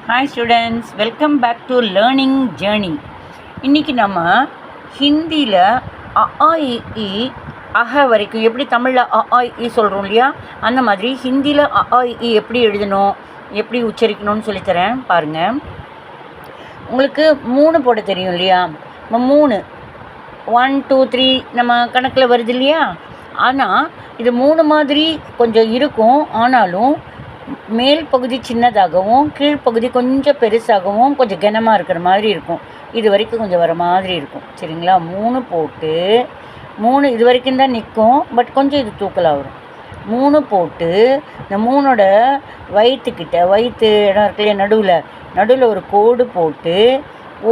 Hi students, welcome back to learning journey. இன்றைக்கி நம்ம ஹிந்தியில் அ ஆ இ ஈ அஹ வரைக்கும் எப்படி தமிழில் அ ஆ இ சொல்கிறோம் இல்லையா, அந்த மாதிரி ஹிந்தியில் அ ஆ இ எப்படி எழுதணும், எப்படி உச்சரிக்கணும்னு சொல்லித்தரேன் பாருங்கள். உங்களுக்கு 3 போட தெரியும் இல்லையா, 3 1 2 3 நம்ம கணக்கில் வருது இல்லையா. ஆனால் இது 3 மாதிரி கொஞ்சம் இருக்கும். ஆனாலும் மேல் பகுதி சின்னதாகவும் கீழ்ப்பகுதி கொஞ்சம் பெருசாகவும் கொஞ்சம் கனமாக இருக்கிற மாதிரி இருக்கும். இது வரைக்கும் கொஞ்சம் வர மாதிரி இருக்கும். சரிங்களா, 3 போட்டு 3 இது வரைக்கும் தான் நிற்கும். பட் கொஞ்சம் இது தூக்கலாக வரும். 3 போட்டு இந்த 3ஓட வயிற்றுக்கிட்ட வயிற்று இடம் இருக்குல்லையா, நடுவில் ஒரு கோடு போட்டு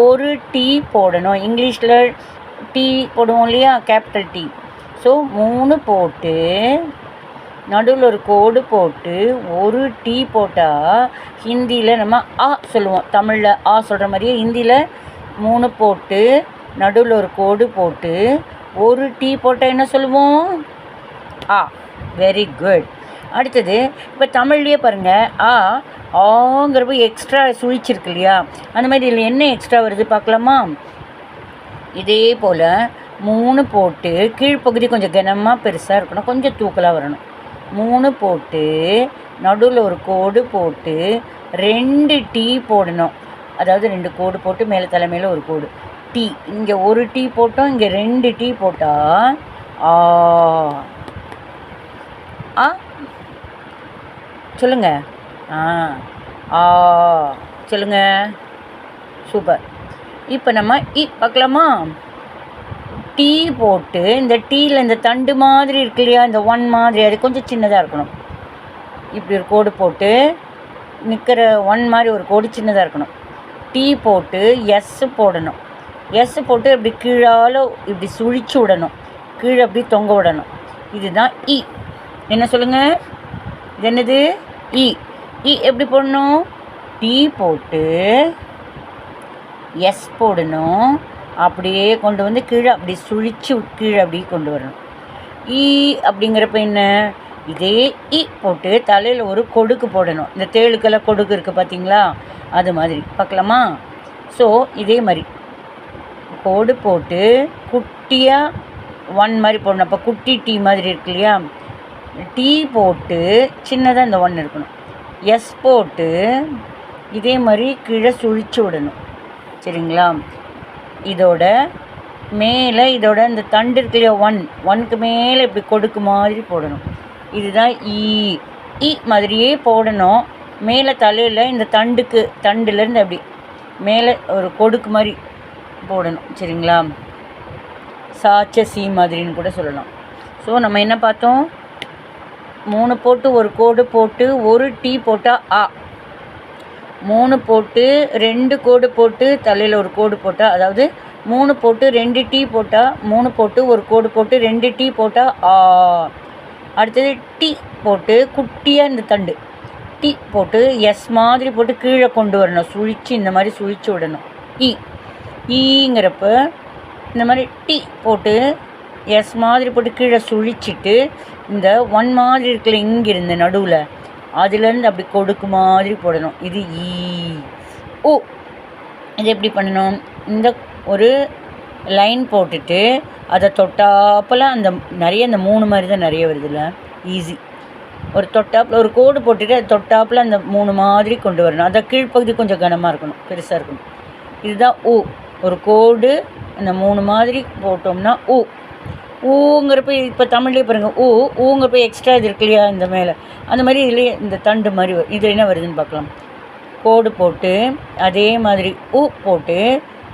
ஒரு டீ போடணும். இங்கிலீஷில் டீ போடுவோம் இல்லையா, கேபிட்டல் டீ. ஸோ 3 போட்டு நடுவில் ஒரு கோடு போட்டு ஒரு டீ போட்டால் ஹிந்தியில் நம்ம ஆ சொல்லுவோம். தமிழில் ஆ சொல்கிற மாதிரியே ஹிந்தியில் 3 போட்டு நடுவில் ஒரு கோடு போட்டு ஒரு டீ போட்டால் என்ன சொல்லுவோம்? ஆ. Very good. அடுத்தது இப்போ தமிழ்லேயே பாருங்கள், ஆங்கிறப்ப எக்ஸ்ட்ரா சுழிச்சிருக்கு இல்லையா, அந்த மாதிரி இதில் என்ன எக்ஸ்ட்ரா வருது பார்க்கலாமா? இதே போல் 3 போட்டு கீழ்ப்பகுதி கொஞ்சம் கனமாக பெருசாக இருக்கணும், கொஞ்சம் தூக்கலாக வரணும். 3 போட்டு நடுவில் ஒரு கோடு போட்டு 2 டீ போடணும். அதாவது 2 கோடு போட்டு மேலே தலைமையில் ஒரு கோடு டீ. இங்கே ஒரு டீ போட்டோம், இங்கே 2 டீ போட்டால் ஆ. ஆ சொல்லுங்க. ஆ சொல்லுங்க. சூப்பர். இப்போ நம்ம பார்க்கலாமா? டீ போட்டு இந்த டீயில் இந்த தண்டு மாதிரி இருக்கு இல்லையா, இந்த 1 மாதிரி, அது கொஞ்சம் சின்னதாக இருக்கணும். இப்படி ஒரு கோடு போட்டு நிற்கிற 1 மாதிரி ஒரு கோடு சின்னதாக இருக்கணும். டீ போட்டு எஸ் போடணும். எஸ் போட்டு இப்படி கீழால் இப்படி சுழிச்சு விடணும், கீழே அப்படி தொங்க விடணும். இதுதான் இ. என்ன சொல்லுங்கள்? இது என்னது? இ. எப்படி போடணும்? டீ போட்டு எஸ் போடணும், அப்படியே கொண்டு வந்து கீழே அப்படி சுழிச்சு கீழே அப்படி கொண்டு வரணும். ஈ அப்படிங்கிறப்ப என்ன? இதே இ போட்டு தலையில் ஒரு கொடுக்கு போடணும். இந்த தேளுக்கெல்லாம் கொடுக்கு இருக்குது பார்த்தீங்களா, அது மாதிரி. பார்க்கலாமா? ஸோ இதே மாதிரி கோடு போட்டு குட்டியாக 1 மாதிரி போடணும். அப்போ குட்டி டீ மாதிரி இருக்கு இல்லையா, டீ போட்டு சின்னதாக இந்த 1 இருக்கணும். எஸ் போட்டு இதே மாதிரி கீழே சுழிச்சு விடணும். சரிங்களா? இதோட மேலே இதோட இந்த தண்டு இருக்கு இல்லையா, 1க்கு மேலே இப்படி கொடுக்கு மாதிரி போடணும். இதுதான் இ மாதிரியே போடணும். மேலே தலையில் இந்த தண்டுலேருந்து அப்படி மேலே ஒரு கொடுக்கு மாதிரி போடணும். சரிங்களா? சாச்ச சி மாதிரின்னு கூட சொல்லலாம். ஸோ நம்ம என்ன பார்த்தோம்? 3 போட்டு ஒரு கோடு போட்டு ஒரு டீ போட்டால் ஆ. 3 போட்டு 2 கோடு போட்டு தலையில் ஒரு கோடு போட்டால், அதாவது 3 போட்டு 2 டீ போட்டால், 3 போட்டு ஒரு கோடு போட்டு 2 டீ போட்டால் ஆ. அடுத்தது டீ போட்டு குட்டியாக இந்த தண்டு டீ போட்டு எஸ் மாதிரி போட்டு கீழே கொண்டு வரணும், சுழிச்சு இந்த மாதிரி சுழிச்சு விடணும். ஈங்கிறப்ப இந்த மாதிரி டீ போட்டு எஸ் மாதிரி போட்டு கீழே சுழிச்சிட்டு இந்த 1 மாதிரி இருக்குல்ல இங்கிருந்து நடுவில், அதுலேருந்து அப்படி கொடுக்கு மாதிரி போடணும். இது ஈ. ஓ. இது எப்படி பண்ணணும்? இந்த ஒரு லைன் போட்டுட்டு அதை தொட்டாப்பில் அந்த நிறைய இந்த 3 மாதிரி தான் நிறைய வருதுல்ல, ஈஸி. ஒரு தொட்டாப்பில் ஒரு கோடு போட்டுட்டு அது தொட்டாப்பில் அந்த 3 மாதிரி கொண்டு வரணும். அதை கீழ்ப்பகுதி கொஞ்சம் கனமாக இருக்கணும், பெருசாக இருக்கணும். இதுதான் ஊ. ஒரு கோடு அந்த 3 மாதிரி போட்டோம்னா ஊ. ஊங்கிறப்ப இப்போ தமிழ்லேயே பாருங்கள், ஊங்கிறப்ப எக்ஸ்ட்ரா இது இருக்கு இல்லையா இந்த மேலே, அந்த மாதிரி இதுலேயே இந்த தண்டு மாதிரி வரும். இது என்ன வருதுன்னு பார்க்கலாம். கோடு போட்டு அதே மாதிரி ஊ போட்டு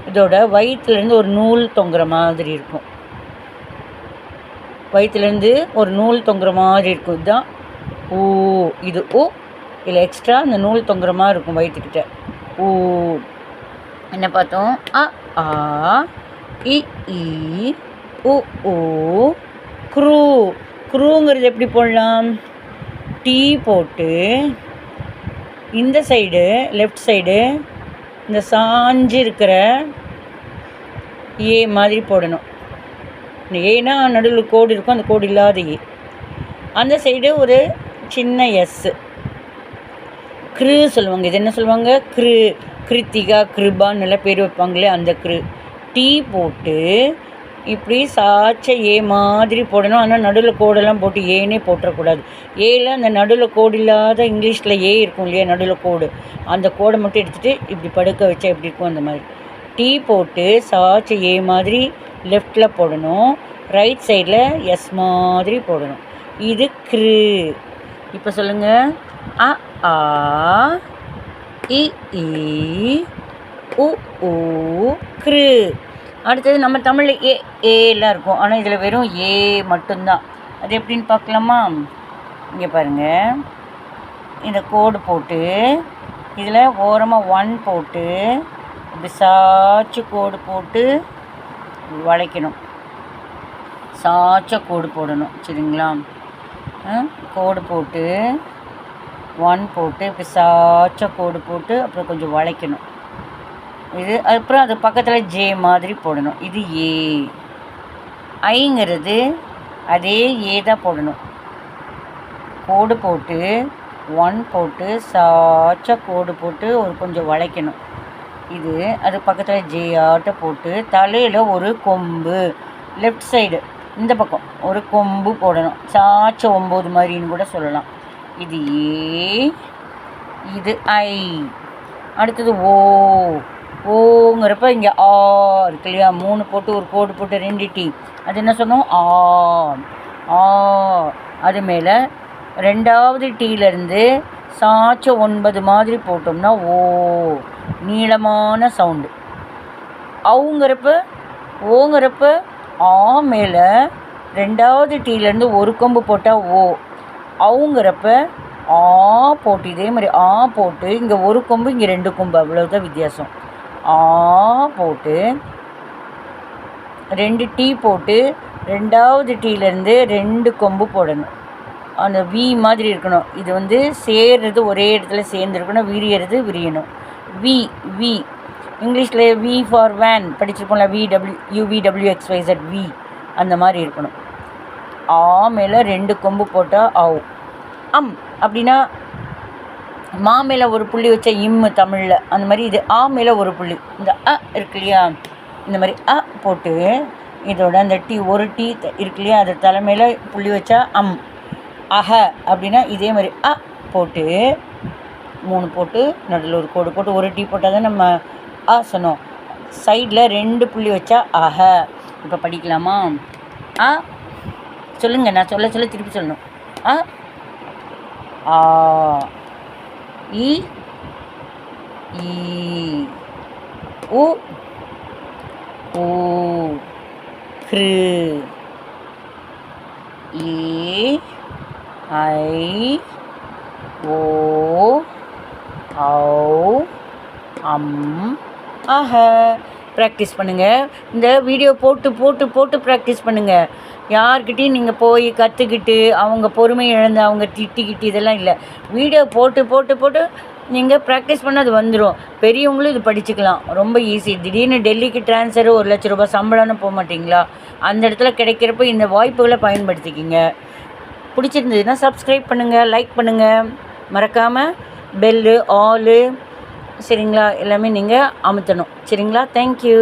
இதோட வயிற்றுலேருந்து ஒரு நூல் தொங்குற மாதிரி இருக்கும். வயிற்றுலேருந்து ஒரு நூல் தொங்குற மாதிரி இருக்கும். இதுதான் ஊ. இது ஊ. இதில் எக்ஸ்ட்ரா இந்த நூல் தொங்குற மாதிரி இருக்கும் வயிற்றுக்கிட்ட. ஊ. என்ன பார்த்தோம்? ஆ இ ஈ உ ஊ. க்ரூ. க்ரூங்கிறது எப்படி போடலாம்? டீ போட்டு இந்த சைடு லெஃப்ட் சைடு இந்த சாஞ்சு இருக்கிற ஏ மாதிரி போடணும். இந்த ஏன்னா நடுவில் கோடு இருக்கும், அந்த கோடு இல்லாத ஏ. அந்த சைடு ஒரு சின்ன எஸ்ஸு. கிரு சொல்லுவாங்க. இது என்ன சொல்லுவாங்க? கிருத்திகா, கிருபான்னு நல்லா பேர் வைப்பாங்களே அந்த டீ போட்டு இப்படி சாய்ச்ச ஏ மாதிரி போடணும். ஆனால் நடுவில் கோடெல்லாம் போட்டு ஏனே போட்டுறக்கூடாது. ஏல அந்த நடுவில் கோடு இல்லாத இங்கிலீஷில் ஏ இருக்கும் இல்லையா, நடுவில் கோடு, அந்த கோடை மட்டும் எடுத்துகிட்டு இப்படி படுக்க வச்சா எப்படி இருக்கும் அந்த மாதிரி டீ போட்டு சாய்ச்ச ஏ மாதிரி லெஃப்டில் போடணும், ரைட் சைடில் எஸ் மாதிரி போடணும். இது இப்போ சொல்லுங்கள். அ ஆ இ உ ஊ அடுத்தது நம்ம தமிழில் ஏலாம் இருக்கும், ஆனால் இதில் வெறும் ஏ மட்டும்தான். அது எப்படின்னு பார்க்கலாமா? இங்கே பாருங்கள், இந்த கோடு போட்டு இதில் ஓரமாக 1 போட்டு இப்படி சாய்ச்சி கோடு போட்டு வளைக்கணும். சாய்ச்ச கோடு போடணும், சரிங்களா? கோடு போட்டு 1 போட்டு இப்படி சாய்ச்ச கோடு போட்டு அப்புறம் கொஞ்சம் வளைக்கணும். இது அப்புறம் அது பக்கத்தில் ஜே மாதிரி போடணும். இது ஏ. ஐங்கிறது அதே ஏ தான் போடணும். கோடு போட்டு 1 போட்டு சாய்ச்ச கோடு போட்டு ஒரு கொஞ்சம் வளைக்கணும். இது அது பக்கத்தில் ஜே ஆட்ட போட்டு தலையில் ஒரு கொம்பு, லெஃப்ட் சைடு இந்த பக்கம் ஒரு கொம்பு போடணும். சாய்ச்ச 9 மாதிரின்னு கூட சொல்லலாம். இது ஏ, இது ஐ. அடுத்தது ஓங்கிறப்ப இங்கே ஆ இருக்கு இல்லையா, 3 போட்டு ஒரு கோடு போட்டு 2 டீ, அது என்ன சொன்னோம்? ஆ. அது மேலே 2வது டீலேருந்து சாய்ச்ச 9 மாதிரி போட்டோம்னா ஓ, நீளமான சவுண்டு. ஓங்கிறப்ப ஆ மேலே 2வது டீலேருந்து ஒரு கொம்பு போட்டால் ஓ. அவங்கிறப்ப ஆ போட்டு இதே மாதிரி ஆ போட்டு இங்கே ஒரு கொம்பு இங்கே 2 கொம்பு, அவ்வளோதான் வித்தியாசம். ஆ போட்டு 2 டீ போட்டு 2வது டீலேருந்து 2 கொம்பு போடணும். அந்த வி மாதிரி இருக்கணும். இது சேர்றது ஒரே இடத்துல சேர்ந்துருக்கணும், விரியணும். வி இங்கிலீஷில் வி ஃபார் வேன் படிச்சிருப்போம்ல, UVWXYZ வி, அந்த மாதிரி இருக்கணும். ஆ மேலே 2 கொம்பு போட்டால் ஆவும். அப்படின்னா மா மேலே ஒரு புள்ளி வச்ச இம்மு தமிழில், அந்த மாதிரி இது ஆ மேலே ஒரு புள்ளி, இந்த அ இருக்கு இல்லையா, இந்த மாதிரி அ போட்டு இதோட அந்த ஒரு டீ இருக்கு இல்லையா, அது தலைமையில் புள்ளி வச்சா அஹ. அப்படின்னா இதே மாதிரி அ போட்டு 3 போட்டு நடுவில் ஒரு கோடு போட்டு ஒரு டீ போட்டால் தான் நம்ம அ சொன்னோம். சைடில் 2 புள்ளி வச்சா அஹ. இப்போ படிக்கலாமா? அ சொல்லுங்கள், நான் சொல்ல திருப்பி சொல்லணும். ஆ இ உ ஊ ஏ ஐ ஓ ஆஹ. ப்ராக்டிஸ் பண்ணுங்கள். இந்த வீடியோ போட்டு ப்ராக்டிஸ் பண்ணுங்கள். யார்கிட்டையும் நீங்கள் போய் கற்றுக்கிட்டு அவங்க பொறுமை இழந்து அவங்க திட்டிக்கிட்டு இதெல்லாம் இல்லை. வீடியோ போட்டு நீங்கள் ப்ராக்டிஸ் பண்ண அது வந்துடும். பெரியவங்களும் இது படிச்சுக்கலாம், ரொம்ப ஈஸி. திடீர்னு டெல்லிக்கு ட்ரான்ஸ்ஃபர் 1 லட்ச ரூபாய் சம்பளம்னு போக மாட்டிங்களா? அந்த இடத்துல கிடைக்கிறப்ப இந்த வாய்ப்புகளை பயன்படுத்திக்கிங்க. பிடிச்சிருந்ததுன்னா சப்ஸ்கிரைப் பண்ணுங்கள், லைக் பண்ணுங்கள், மறக்காமல் பெல்லு ஆலு சரிங்களா எல்லாமே நீங்கள் அமுத்தணும், சரிங்களா? தேங்க்யூ.